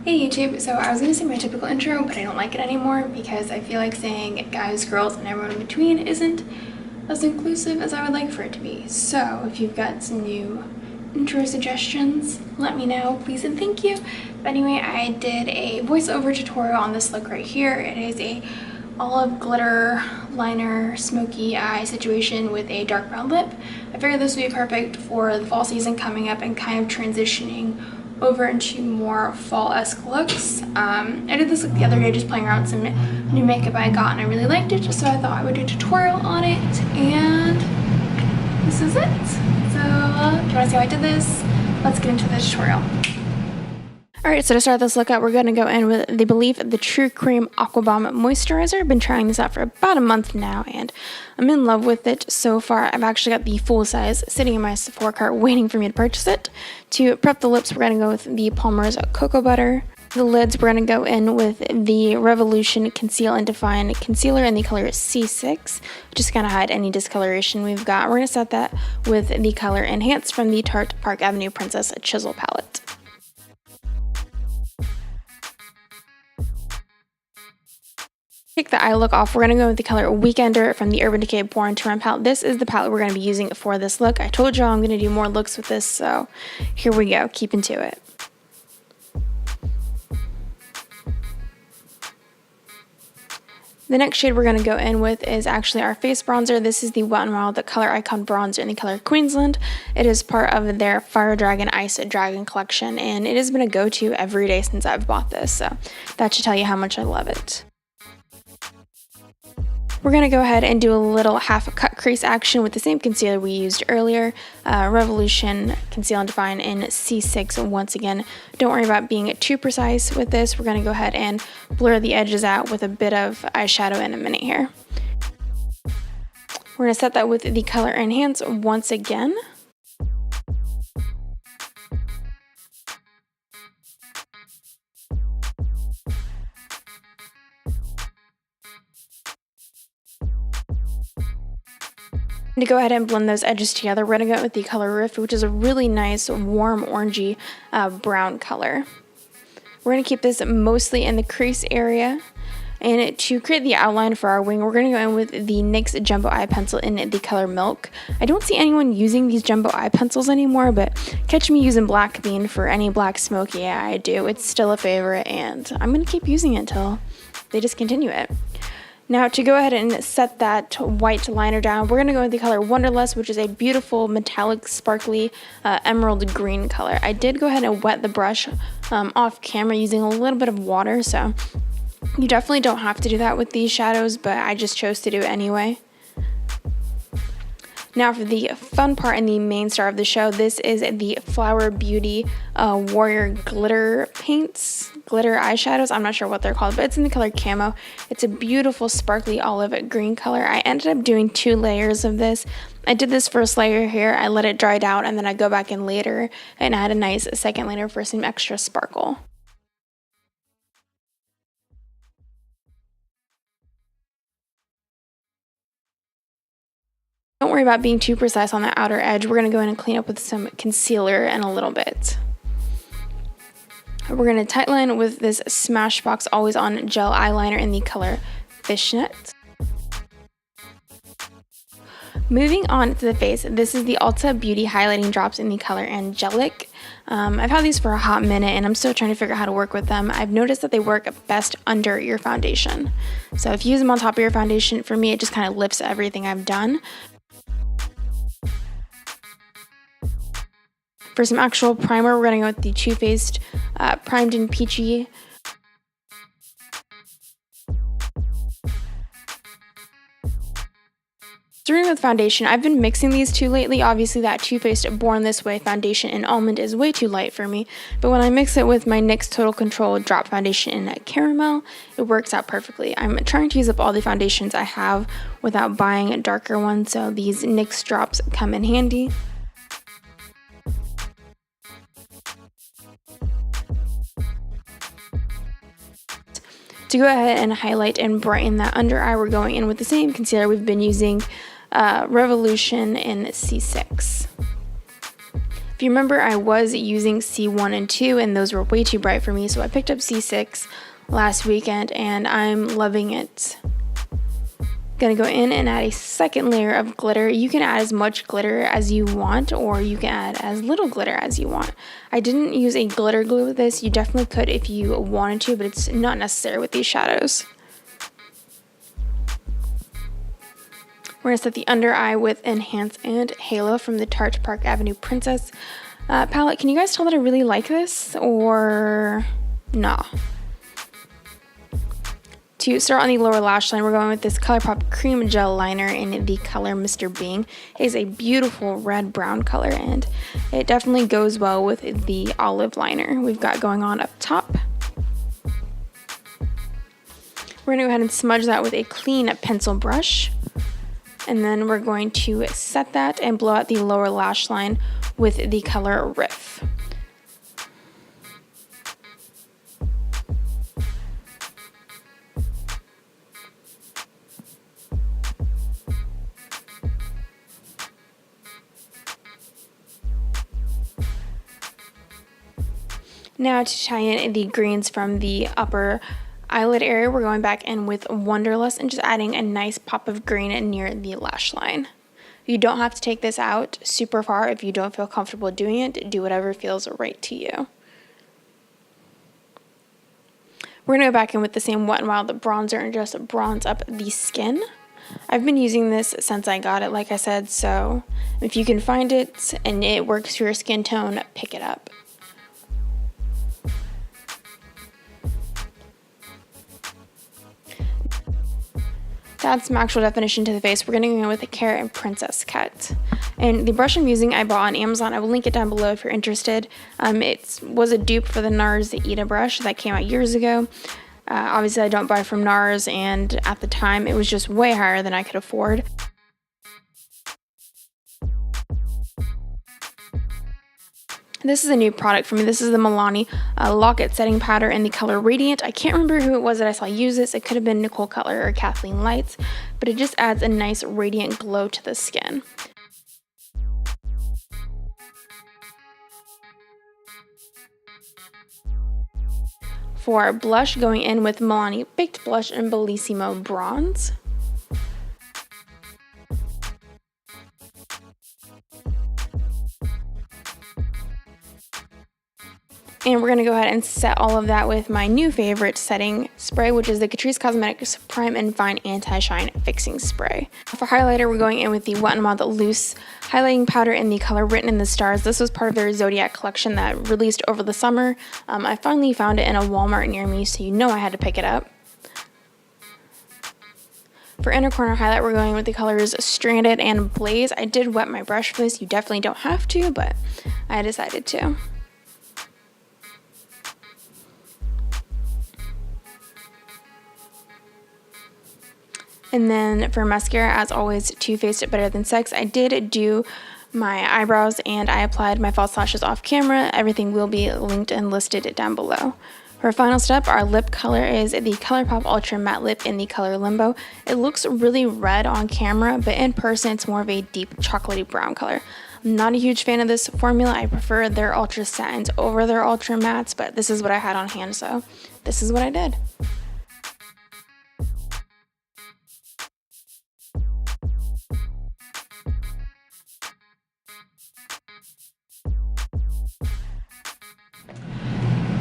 Hey YouTube, so I was going to say my typical intro, but I don't like it anymore because I feel like saying guys, girls, and everyone in between isn't as inclusive as I would like for it to be. So if you've got some new intro suggestions, let me know, please and thank you. But anyway, I did a voiceover tutorial on this look right here. It is a olive glitter liner smoky eye situation with a dark brown lip. I figured this would be perfect for the fall season coming up and kind of transitioning over into more fall-esque looks. I did this look the other day just playing around with some new makeup I got and I really liked it, so I thought I would do a tutorial on it, and this is it. So if you want to see how I did this, let's get into the tutorial. Alright, so to start this look out, we're going to go in with the Belif, the True Cream Aqua Bomb Moisturizer. I've been trying this out for about a month now, and I'm in love with it so far. I've actually got the full size sitting in my Sephora cart waiting for me to purchase it. To prep the lips, we're going to go with the Palmer's Cocoa Butter. The lids, we're going to go in with the Revolution Conceal and Define Concealer in the color C6, just kind of hide any discoloration we've got. We're going to set that with the color Enhance from the Tarte Park Ave Princess Chisel Palette. Take the eye look off, we're going to go with the color Weekender from the Urban Decay Born To Run palette. This is the palette we're going to be using for this look. I told y'all I'm going to do more looks with this, so here we go. Keep into it. The next shade we're going to go in with is actually our face bronzer. This is the Wet n Wild Coloricon Bronzer in the color Queensland. It is part of their Fire Dragon Ice Dragon collection, and it has been a go-to every day since I've bought this, so that should tell you how much I love it. We're going to go ahead and do a little half cut crease action with the same concealer we used earlier, Revolution Conceal and Define in C6 once again. Don't worry about being too precise with this. We're going to go ahead and blur the edges out with a bit of eyeshadow in a minute here. We're going to set that with the color Enhance once again. To go ahead and blend those edges together, we're going to go with the color Riff, which is a really nice warm orangey brown color. We're going to keep this mostly in the crease area, and to create the outline for our wing, we're going to go in with the NYX Jumbo Eye Pencil in the color Milk. I don't see anyone using these jumbo eye pencils anymore, but catch me using Black Bean for any black smoky eye I do. It's still a favorite, and I'm going to keep using it until they discontinue it. Now to go ahead and set that white liner down, we're going to go with the color Wanderlust, which is a beautiful metallic sparkly emerald green color. I did go ahead and wet the brush off camera using a little bit of water, so you definitely don't have to do that with these shadows, but I just chose to do it anyway. Now for the fun part and the main star of the show, this is the Flower Beauty Warrior Glitter Paints, glitter eyeshadows. I'm not sure what they're called, but it's in the color Camo. It's a beautiful sparkly olive green color. I ended up doing 2 layers of this. I did this first layer here, I let it dry out, and then I go back in later and add a nice second layer for some extra sparkle. Don't worry about being too precise on the outer edge. We're going to go in and clean up with some concealer in a little bit. We're going to tightline with this Smashbox Always On Gel Eyeliner in the color Fishnet. Moving on to the face, this is the Ulta Beauty Highlighting Drops in the color Angelic. I've had these for a hot minute and I'm still trying to figure out how to work with them. I've noticed that they work best under your foundation. So if you use them on top of your foundation, for me it just kind of lifts everything I've done. For some actual primer, we're going to go with the Too Faced Primed in Peachy. Starting with foundation, I've been mixing these two lately. Obviously that Too Faced Born This Way foundation in Almond is way too light for me, but when I mix it with my NYX Total Control Drop Foundation in Caramel, it works out perfectly. I'm trying to use up all the foundations I have without buying a darker one, so these NYX drops come in handy. To go ahead and highlight and brighten that under eye, we're going in with the same concealer we've been using, Revolution in C6. If you remember, I was using C1 and 2 and those were way too bright for me, so I picked up C6 last weekend and I'm loving it. Gonna go in and add a second layer of glitter. You can add as much glitter as you want, or you can add as little glitter as you want. I didn't use a glitter glue with this. You definitely could if you wanted to, but it's not necessary with these shadows. We're gonna set the under eye with Enhance and Halo from the Tarte Park Avenue Princess palette. Can you guys tell that I really like this, or nah? To start on the lower lash line, we're going with this Colourpop Cream Gel Liner in the color Mr. Being. It is a beautiful red-brown color, and it definitely goes well with the olive liner we've got going on up top. We're going to go ahead and smudge that with a clean pencil brush, and then we're going to set that and blow out the lower lash line with the color Riff. Now to tie in the greens from the upper eyelid area, we're going back in with Wanderlust and just adding a nice pop of green near the lash line. You don't have to take this out super far if you don't feel comfortable doing it. Do whatever feels right to you. We're going to go back in with the same Wet n Wild bronzer and just bronze up the skin. I've been using this since I got it, like I said, so if you can find it and it works for your skin tone, pick it up. To add some actual definition to the face, we're going to go in with a Carat and Princess cut. And the brush I'm using I bought on Amazon. I will link it down below if you're interested. It was a dupe for the NARS Ita brush that came out years ago. Obviously I don't buy from NARS, and at the time it was just way higher than I could afford. This is a new product for me. This is the Milani Lock-It Setting Powder in the color Radiant. I can't remember who it was that I saw use this. It could have been Nicole Cutler or Kathleen Lights, but it just adds a nice radiant glow to the skin. For blush, going in with Milani Baked Blush and Belissimo Bronze. And we're going to go ahead and set all of that with my new favorite setting spray, which is the Catrice Cosmetics Prime and Fine Anti-Shine Fixing Spray. For highlighter, we're going in with the Wet n Wild Loose Highlighting Powder in the color Written in the Stars. This was part of their Zodiac collection that released over the summer. I finally found it in a Walmart near me, so you know I had to pick it up. For inner corner highlight, we're going with the colors Stranded and Blaze. I did wet my brush for this. You definitely don't have to, but I decided to. And then for mascara, as always, Too Faced Better Than Sex. I did do my eyebrows and I applied my false lashes off camera. Everything will be linked and listed down below. For our final step, our lip color is the Colourpop Ultra Matte Lip in the color Limbo. It looks really red on camera, but in person it's more of a deep chocolatey brown color. I'm not a huge fan of this formula. I prefer their Ultra Satins over their Ultra Mattes, but this is what I had on hand, so this is what I did.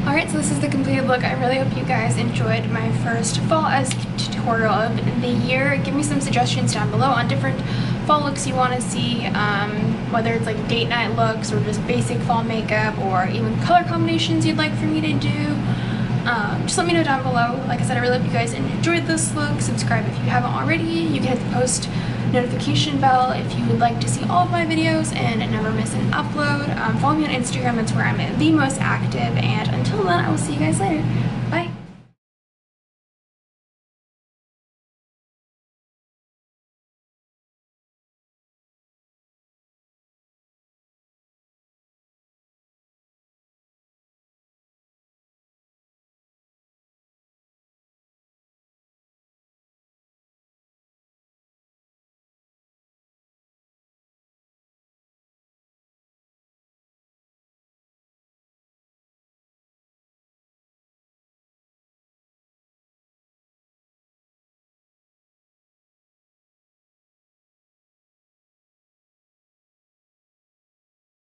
Alright, so this is the completed look. I really hope you guys enjoyed my first fall-esque tutorial of the year. Give me some suggestions down below on different fall looks you want to see, whether it's like date night looks or just basic fall makeup or even color combinations you'd like for me to do. Just let me know down below. Like I said, I really hope you guys enjoyed this look. Subscribe if you haven't already. You can hit the post notification bell if you would like to see all of my videos and never miss an upload. Follow me on Instagram, that's where I'm the most active, and until then, I will see you guys later.